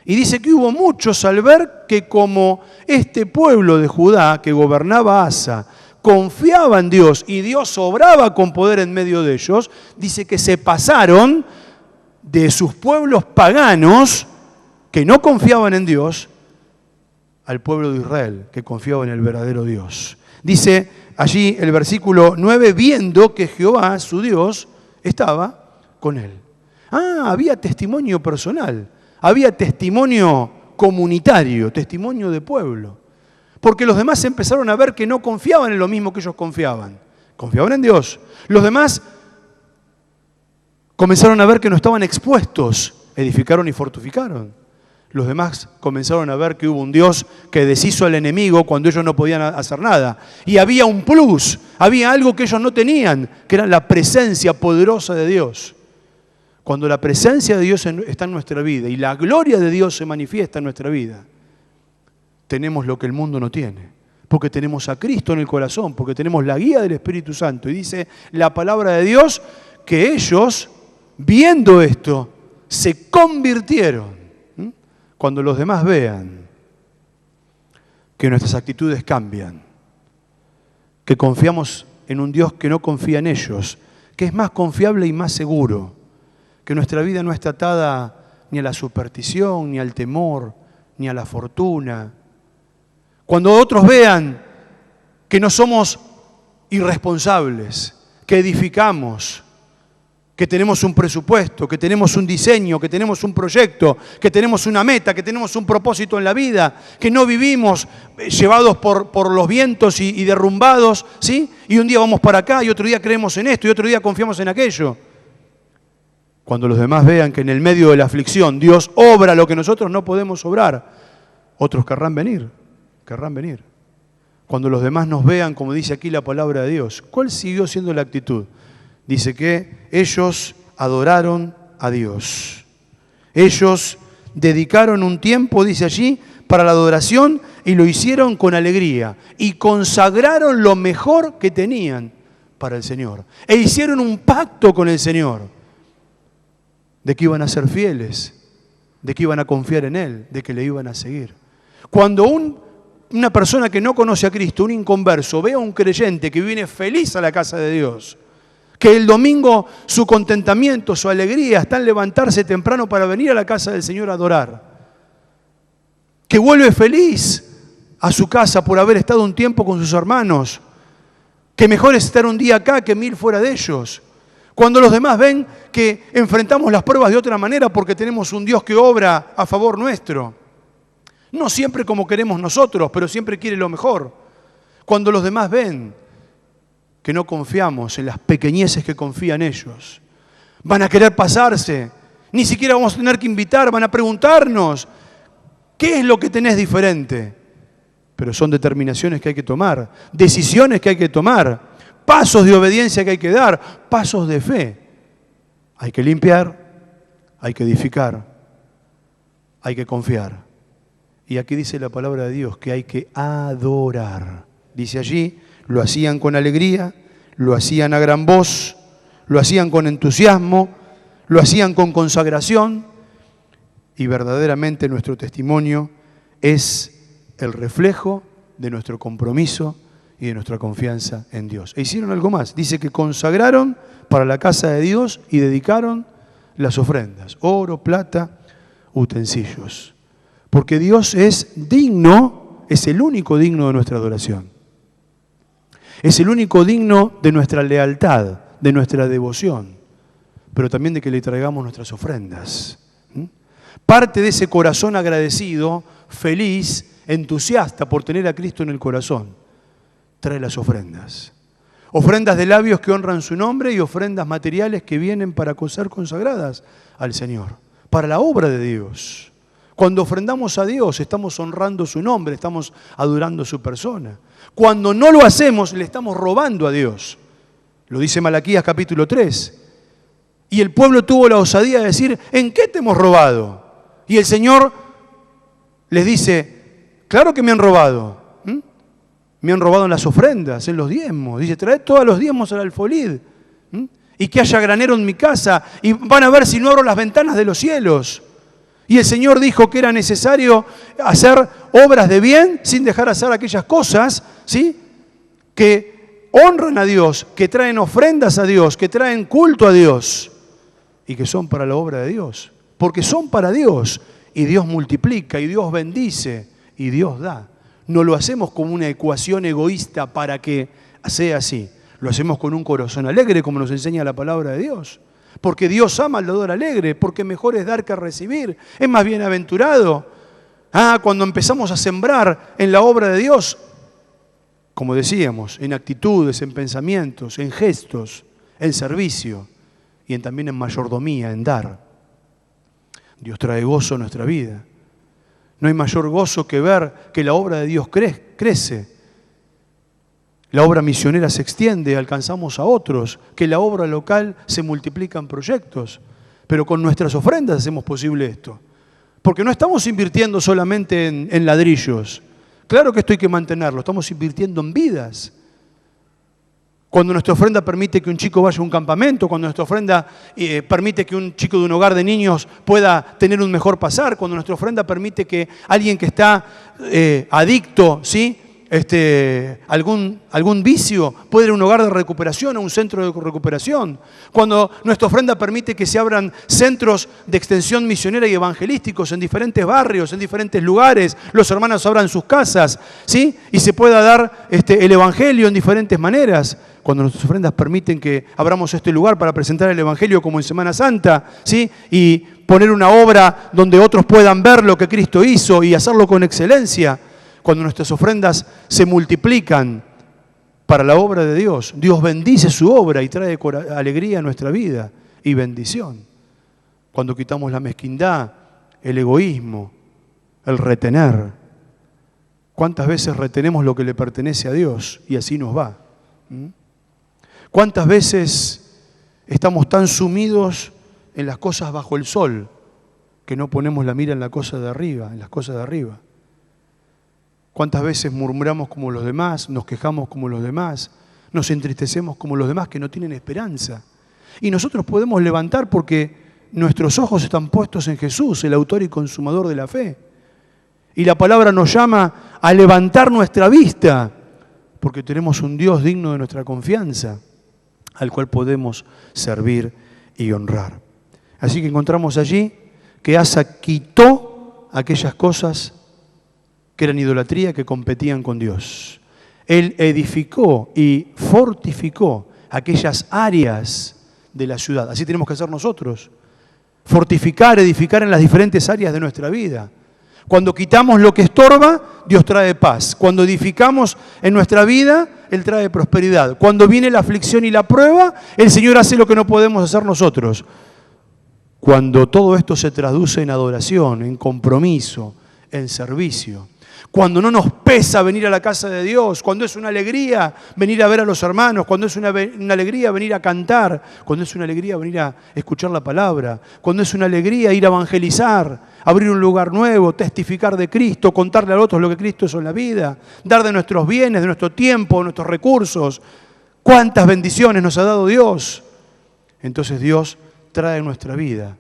Y dice que hubo muchos al ver que como este pueblo de Judá que gobernaba Asa confiaba en Dios y Dios obraba con poder en medio de ellos, dice que se pasaron de sus pueblos paganos que no confiaban en Dios al pueblo de Israel que confiaba en el verdadero Dios. Dice allí el versículo 9, viendo que Jehová, su Dios, estaba con él. Había testimonio personal, había testimonio comunitario, testimonio de pueblo. Porque los demás empezaron a ver que no confiaban en lo mismo que ellos confiaban. Confiaban en Dios. Los demás comenzaron a ver que no estaban expuestos, edificaron y fortificaron. Los demás comenzaron a ver que hubo un Dios que deshizo al enemigo cuando ellos no podían hacer nada. Y había un plus, había algo que ellos no tenían, que era la presencia poderosa de Dios. Cuando la presencia de Dios está en nuestra vida y la gloria de Dios se manifiesta en nuestra vida, tenemos lo que el mundo no tiene. Porque tenemos a Cristo en el corazón, porque tenemos la guía del Espíritu Santo. Y dice la palabra de Dios que ellos, viendo esto, se convirtieron. Cuando los demás vean que nuestras actitudes cambian, que confiamos en un Dios que no confía en ellos, que es más confiable y más seguro, que nuestra vida no está atada ni a la superstición, ni al temor, ni a la fortuna. Cuando otros vean que no somos irresponsables, que edificamos, que tenemos un presupuesto, que tenemos un diseño, que tenemos un proyecto, que tenemos una meta, que tenemos un propósito en la vida, que no vivimos llevados por los vientos y derrumbados, ¿sí? Y un día vamos para acá y otro día creemos en esto y otro día confiamos en aquello. Cuando los demás vean que en el medio de la aflicción Dios obra lo que nosotros no podemos obrar, otros querrán venir. Cuando los demás nos vean, como dice aquí la palabra de Dios, ¿cuál siguió siendo la actitud? Dice que ellos adoraron a Dios. Ellos dedicaron un tiempo, dice allí, para la adoración y lo hicieron con alegría. Y consagraron lo mejor que tenían para el Señor. E hicieron un pacto con el Señor de que iban a ser fieles, de que iban a confiar en Él, de que le iban a seguir. Cuando una persona que no conoce a Cristo, un inconverso, ve a un creyente que viene feliz a la casa de Dios, Que el domingo su contentamiento, su alegría está en levantarse temprano para venir a la casa del Señor a adorar. Que vuelve feliz a su casa por haber estado un tiempo con sus hermanos. Que mejor es estar un día acá que 1000 fuera de ellos. Cuando los demás ven que enfrentamos las pruebas de otra manera porque tenemos un Dios que obra a favor nuestro. No siempre como queremos nosotros, pero siempre quiere lo mejor. Cuando los demás ven que no confiamos en las pequeñeces que confían ellos, van a querer pasarse. Ni siquiera vamos a tener que invitar, van a preguntarnos, ¿qué es lo que tenés diferente? Pero son determinaciones que hay que tomar, decisiones que hay que tomar, pasos de obediencia que hay que dar, pasos de fe. Hay que limpiar, hay que edificar, hay que confiar. Y aquí dice la palabra de Dios que hay que adorar. Dice allí, lo hacían con alegría, lo hacían a gran voz, lo hacían con entusiasmo, lo hacían con consagración. Y verdaderamente nuestro testimonio es el reflejo de nuestro compromiso y de nuestra confianza en Dios. E hicieron algo más. Dice que consagraron para la casa de Dios y dedicaron las ofrendas. Oro, plata, utensilios. Porque Dios es digno, es el único digno de nuestra adoración. Es el único digno de nuestra lealtad, de nuestra devoción, pero también de que le traigamos nuestras ofrendas. Parte de ese corazón agradecido, feliz, entusiasta por tener a Cristo en el corazón, trae las ofrendas. Ofrendas de labios que honran su nombre y ofrendas materiales que vienen para ser consagradas al Señor, para la obra de Dios. Cuando ofrendamos a Dios, estamos honrando su nombre, estamos adorando su persona. Cuando no lo hacemos, le estamos robando a Dios. Lo dice Malaquías capítulo 3. Y el pueblo tuvo la osadía de decir, ¿en qué te hemos robado? Y el Señor les dice, claro que me han robado. Me han robado en las ofrendas, en los diezmos. Dice, traed todos los diezmos al alfolid. Y que haya granero en mi casa. Y van a ver si no abro las ventanas de los cielos. Y el Señor dijo que era necesario hacer obras de bien sin dejar hacer aquellas cosas, ¿sí?, que honran a Dios, que traen ofrendas a Dios, que traen culto a Dios y que son para la obra de Dios. Porque son para Dios y Dios multiplica y Dios bendice y Dios da. No lo hacemos como una ecuación egoísta para que sea así. Lo hacemos con un corazón alegre, como nos enseña la palabra de Dios. Porque Dios ama al dador alegre, porque mejor es dar que recibir. Es más bienaventurado. Cuando empezamos a sembrar en la obra de Dios, como decíamos, en actitudes, en pensamientos, en gestos, en servicio y también en mayordomía, en dar. Dios trae gozo a nuestra vida. No hay mayor gozo que ver que la obra de Dios crece. La obra misionera se extiende, alcanzamos a otros, que la obra local se multiplica en proyectos. Pero con nuestras ofrendas hacemos posible esto. Porque no estamos invirtiendo solamente en ladrillos. Claro que esto hay que mantenerlo, estamos invirtiendo en vidas. Cuando nuestra ofrenda permite que un chico vaya a un campamento, cuando nuestra ofrenda permite que un chico de un hogar de niños pueda tener un mejor pasar, cuando nuestra ofrenda permite que alguien que está adicto, ¿sí?, algún vicio, puede ir a un hogar de recuperación, a un centro de recuperación. Cuando nuestra ofrenda permite que se abran centros de extensión misionera y evangelísticos en diferentes barrios, en diferentes lugares, los hermanos abran sus casas, ¿sí?, y se pueda dar el evangelio en diferentes maneras. Cuando nuestras ofrendas permiten que abramos este lugar para presentar el evangelio como en Semana Santa, ¿sí?, y poner una obra donde otros puedan ver lo que Cristo hizo y hacerlo con excelencia. Cuando nuestras ofrendas se multiplican para la obra de Dios, Dios bendice su obra y trae alegría a nuestra vida y bendición. Cuando quitamos la mezquindad, el egoísmo, el retener. ¿Cuántas veces retenemos lo que le pertenece a Dios y así nos va? ¿Cuántas veces estamos tan sumidos en las cosas bajo el sol que no ponemos la mira en la cosa de arriba, en las cosas de arriba? ¿Cuántas veces murmuramos como los demás, nos quejamos como los demás, nos entristecemos como los demás que no tienen esperanza? Y nosotros podemos levantar porque nuestros ojos están puestos en Jesús, el autor y consumador de la fe. Y la palabra nos llama a levantar nuestra vista porque tenemos un Dios digno de nuestra confianza. al cual podemos servir y honrar. Así que encontramos allí que Asa quitó aquellas cosas que eran idolatría, que competían con Dios. Él edificó y fortificó aquellas áreas de la ciudad. Así tenemos que hacer nosotros. Fortificar, edificar en las diferentes áreas de nuestra vida. Cuando quitamos lo que estorba, Dios trae paz. Cuando edificamos en nuestra vida, Él trae prosperidad. Cuando viene la aflicción y la prueba, el Señor hace lo que no podemos hacer nosotros. Cuando todo esto se traduce en adoración, en compromiso, en servicio. Cuando no nos pesa venir a la casa de Dios, cuando es una alegría venir a ver a los hermanos, cuando es una alegría venir a cantar, cuando es una alegría venir a escuchar la palabra, cuando es una alegría ir a evangelizar, abrir un lugar nuevo, testificar de Cristo, contarle a otros lo que Cristo hizo en la vida, dar de nuestros bienes, de nuestro tiempo, de nuestros recursos. ¿Cuántas bendiciones nos ha dado Dios? Entonces Dios trae en nuestra vida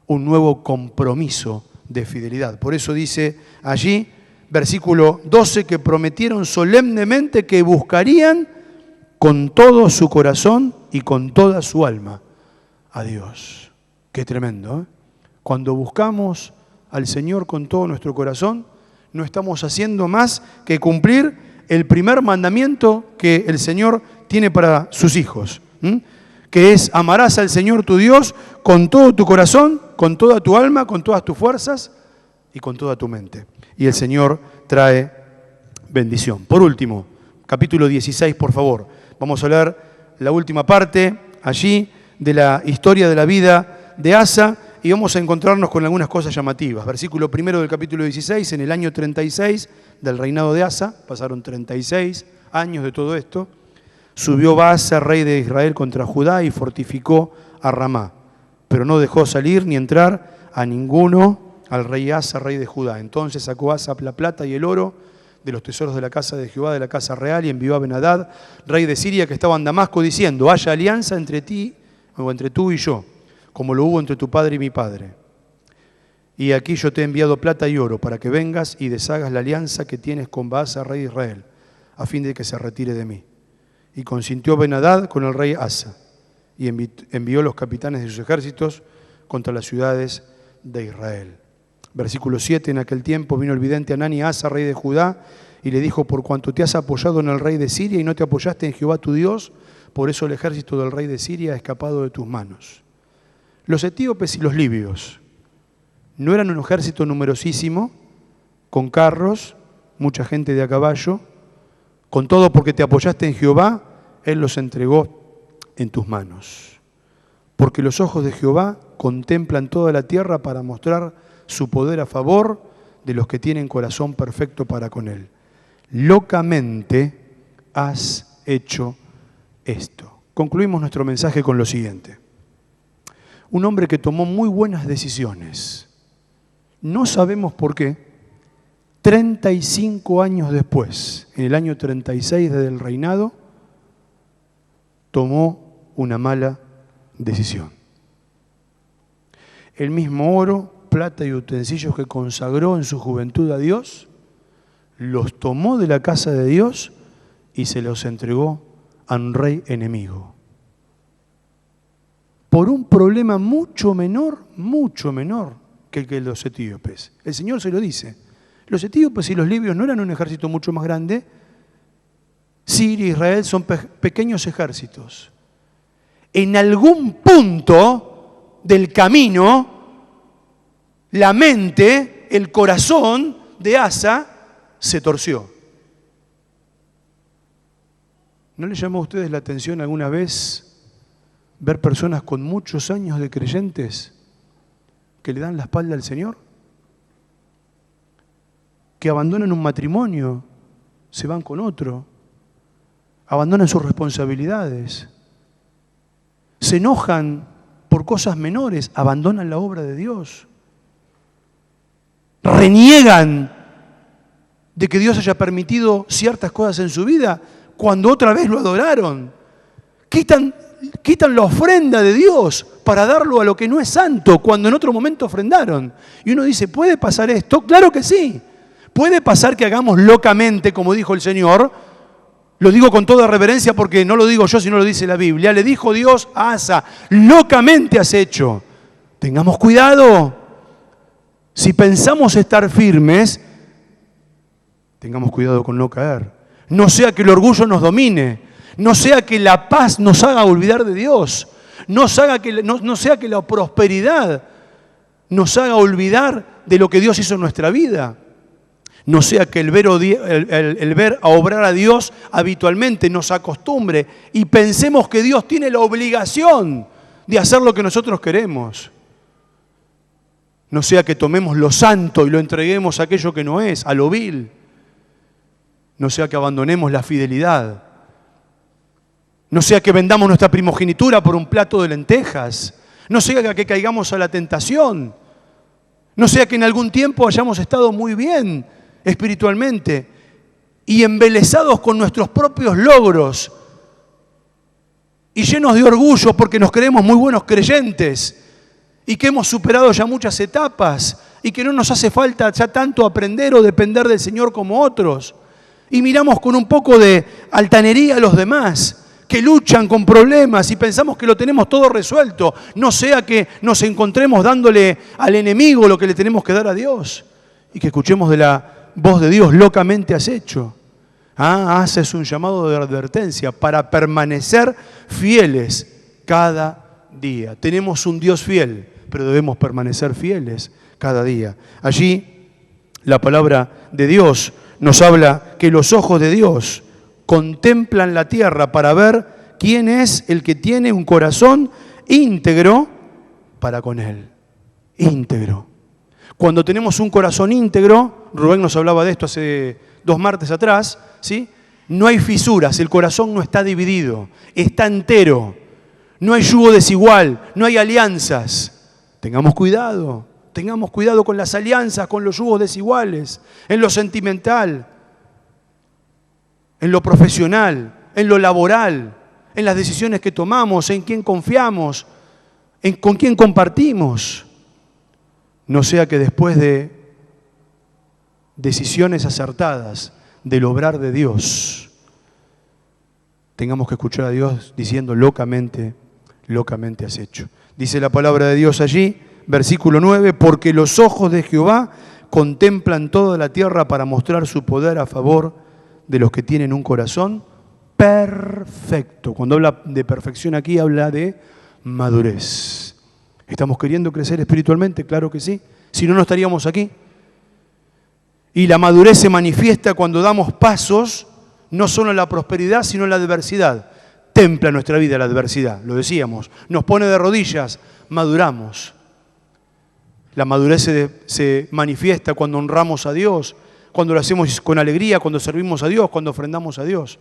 un nuevo compromiso de fidelidad. Por eso dice allí, versículo 12, que prometieron solemnemente que buscarían con todo su corazón y con toda su alma a Dios. Qué tremendo, ¿eh? Cuando buscamos al Señor con todo nuestro corazón, no estamos haciendo más que cumplir el primer mandamiento que el Señor tiene para sus hijos, que es: amarás al Señor tu Dios con todo tu corazón, con toda tu alma, con todas tus fuerzas y con toda tu mente. Y el Señor trae bendición. Por último, capítulo 16, por favor. Vamos a leer la última parte allí de la historia de la vida de Asa y vamos a encontrarnos con algunas cosas llamativas. Versículo 1 del capítulo 16, en el año 36 del reinado de Asa, pasaron 36 años de todo esto, subió Baasa, rey de Israel, contra Judá y fortificó a Ramá, pero no dejó salir ni entrar a ninguno al rey Asa, rey de Judá. Entonces sacó Asa la plata y el oro de los tesoros de la casa de Jehová, de la casa real, y envió a Ben-Hadad, rey de Siria, que estaba en Damasco, diciendo: haya alianza entre ti, o entre tú y yo, como lo hubo entre tu padre y mi padre. Y aquí yo te he enviado plata y oro, para que vengas y deshagas la alianza que tienes con Baasa, rey de Israel, a fin de que se retire de mí. Y consintió Ben-Hadad con el rey Asa, y envió los capitanes de sus ejércitos contra las ciudades de Israel. Versículo 7, en aquel tiempo vino el vidente Hanani a Asa, rey de Judá, y le dijo: por cuanto te has apoyado en el rey de Siria y no te apoyaste en Jehová tu Dios, por eso el ejército del rey de Siria ha escapado de tus manos. Los etíopes y los libios no eran un ejército numerosísimo, con carros, mucha gente de a caballo, con todo porque te apoyaste en Jehová, Él los entregó en tus manos. Porque los ojos de Jehová contemplan toda la tierra para mostrar su poder a favor de los que tienen corazón perfecto para con Él. Locamente has hecho esto. Concluimos nuestro mensaje con lo siguiente. Un hombre que tomó muy buenas decisiones. No sabemos por qué. 35 años después, en el año 36 del reinado, tomó una mala decisión. El mismo oro, plata y utensilios que consagró en su juventud a Dios, los tomó de la casa de Dios y se los entregó a un rey enemigo. Por un problema mucho menor que el que los etíopes. El Señor se lo dice. Los etíopes y los libios no eran un ejército mucho más grande. Siria e Israel son pequeños ejércitos. En algún punto del camino, la mente, el corazón de Asa se torció. ¿No le llamó a ustedes la atención alguna vez ver personas con muchos años de creyentes que le dan la espalda al Señor? Que abandonan un matrimonio, se van con otro, abandonan sus responsabilidades, se enojan por cosas menores, abandonan la obra de Dios, reniegan de que Dios haya permitido ciertas cosas en su vida cuando otra vez lo adoraron, quitan la ofrenda de Dios para darlo a lo que no es santo cuando en otro momento ofrendaron. Y uno dice, ¿puede pasar esto? Claro que sí. Puede pasar que hagamos locamente, como dijo el Señor, Lo digo con toda reverencia porque no lo digo yo, sino lo dice la Biblia. Le dijo Dios a Asa, locamente has hecho. Tengamos cuidado. Si pensamos estar firmes, tengamos cuidado con no caer. No sea que el orgullo nos domine. No sea que la paz nos haga olvidar de Dios. No sea que la prosperidad nos haga olvidar de lo que Dios hizo en nuestra vida. No sea que el ver a obrar a Dios habitualmente nos acostumbre y pensemos que Dios tiene la obligación de hacer lo que nosotros queremos. No sea que tomemos lo santo y lo entreguemos a aquello que no es, a lo vil. No sea que abandonemos la fidelidad. No sea que vendamos nuestra primogenitura por un plato de lentejas. No sea que caigamos a la tentación. No sea que en algún tiempo hayamos estado muy bien espiritualmente y embelesados con nuestros propios logros y llenos de orgullo porque nos creemos muy buenos creyentes y que hemos superado ya muchas etapas y que no nos hace falta ya tanto aprender o depender del Señor como otros. Y miramos con un poco de altanería a los demás que luchan con problemas y pensamos que lo tenemos todo resuelto. No sea que nos encontremos dándole al enemigo lo que le tenemos que dar a Dios y que escuchemos de la voz de Dios, locamente has hecho. Haces un llamado de advertencia para permanecer fieles cada día. Tenemos un Dios fiel, pero debemos permanecer fieles cada día. Allí la palabra de Dios nos habla que los ojos de Dios contemplan la tierra para ver quién es el que tiene un corazón íntegro para con Él. Íntegro. Cuando tenemos un corazón íntegro, Rubén nos hablaba de esto hace 2 martes atrás, ¿sí? No hay fisuras, el corazón no está dividido, está entero. No hay yugo desigual, no hay alianzas. Tengamos cuidado con las alianzas, con los yugos desiguales, en lo sentimental, en lo profesional, en lo laboral, en las decisiones que tomamos, en quién confiamos, con quién compartimos. No sea que después de decisiones acertadas del obrar de Dios, tengamos que escuchar a Dios diciendo locamente has hecho. Dice la palabra de Dios allí, versículo 9, porque los ojos de Jehová contemplan toda la tierra para mostrar su poder a favor de los que tienen un corazón perfecto. Cuando habla de perfección aquí, habla de madurez. ¿Estamos queriendo crecer espiritualmente? Claro que sí. Si no, no estaríamos aquí. Y la madurez se manifiesta cuando damos pasos, no solo en la prosperidad, sino en la adversidad. Templa nuestra vida la adversidad, lo decíamos. Nos pone de rodillas, maduramos. La madurez se manifiesta cuando honramos a Dios, cuando lo hacemos con alegría, cuando servimos a Dios, cuando ofrendamos a Dios.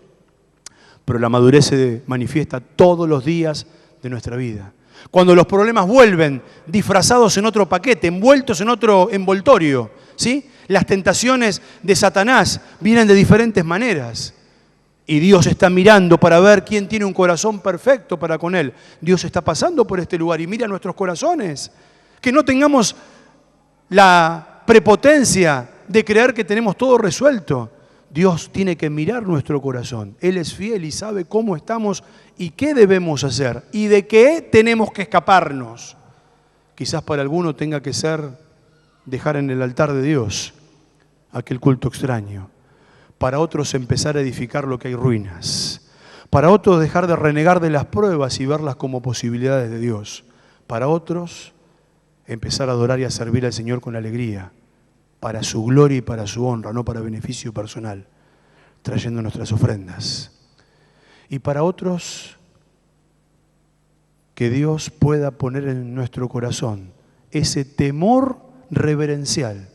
Pero la madurez se manifiesta todos los días de nuestra vida. Cuando los problemas vuelven disfrazados en otro paquete, envueltos en otro envoltorio, ¿sí? Las tentaciones de Satanás vienen de diferentes maneras. Y Dios está mirando para ver quién tiene un corazón perfecto para con Él. Dios está pasando por este lugar y mira nuestros corazones. Que no tengamos la prepotencia de creer que tenemos todo resuelto. Dios tiene que mirar nuestro corazón. Él es fiel y sabe cómo estamos y qué debemos hacer y de qué tenemos que escaparnos. Quizás para alguno tenga que ser dejar en el altar de Dios aquel culto extraño. Para otros empezar a edificar lo que hay ruinas. Para otros dejar de renegar de las pruebas y verlas como posibilidades de Dios. Para otros empezar a adorar y a servir al Señor con alegría. Para su gloria y para su honra, no para beneficio personal, trayendo nuestras ofrendas. Y para otros, que Dios pueda poner en nuestro corazón ese temor reverencial,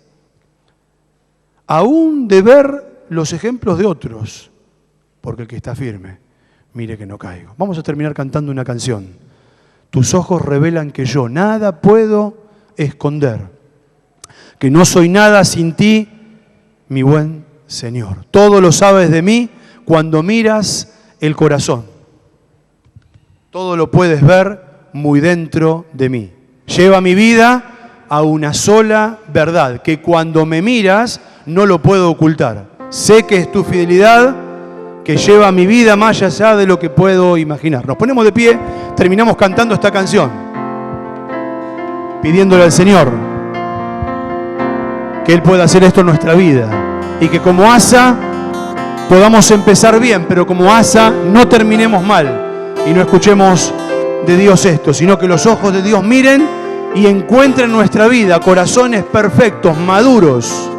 aún de ver los ejemplos de otros, porque el que está firme, mire que no caigo. Vamos a terminar cantando una canción. Tus ojos revelan que yo nada puedo esconder, que no soy nada sin ti, mi buen Señor. Todo lo sabes de mí cuando miras el corazón. Todo lo puedes ver muy dentro de mí. Lleva mi vida a una sola verdad, que cuando me miras no lo puedo ocultar. Sé que es tu fidelidad que lleva mi vida más allá de lo que puedo imaginar. Nos ponemos de pie, terminamos cantando esta canción, pidiéndole al Señor que Él pueda hacer esto en nuestra vida y que como Asa podamos empezar bien, pero como Asa no terminemos mal y no escuchemos de Dios esto, sino que los ojos de Dios miren y encuentren en nuestra vida corazones perfectos, maduros,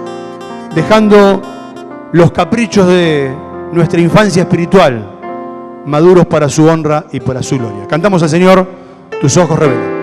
dejando los caprichos de nuestra infancia espiritual, maduros para su honra y para su gloria. Cantamos al Señor, tus ojos revelan.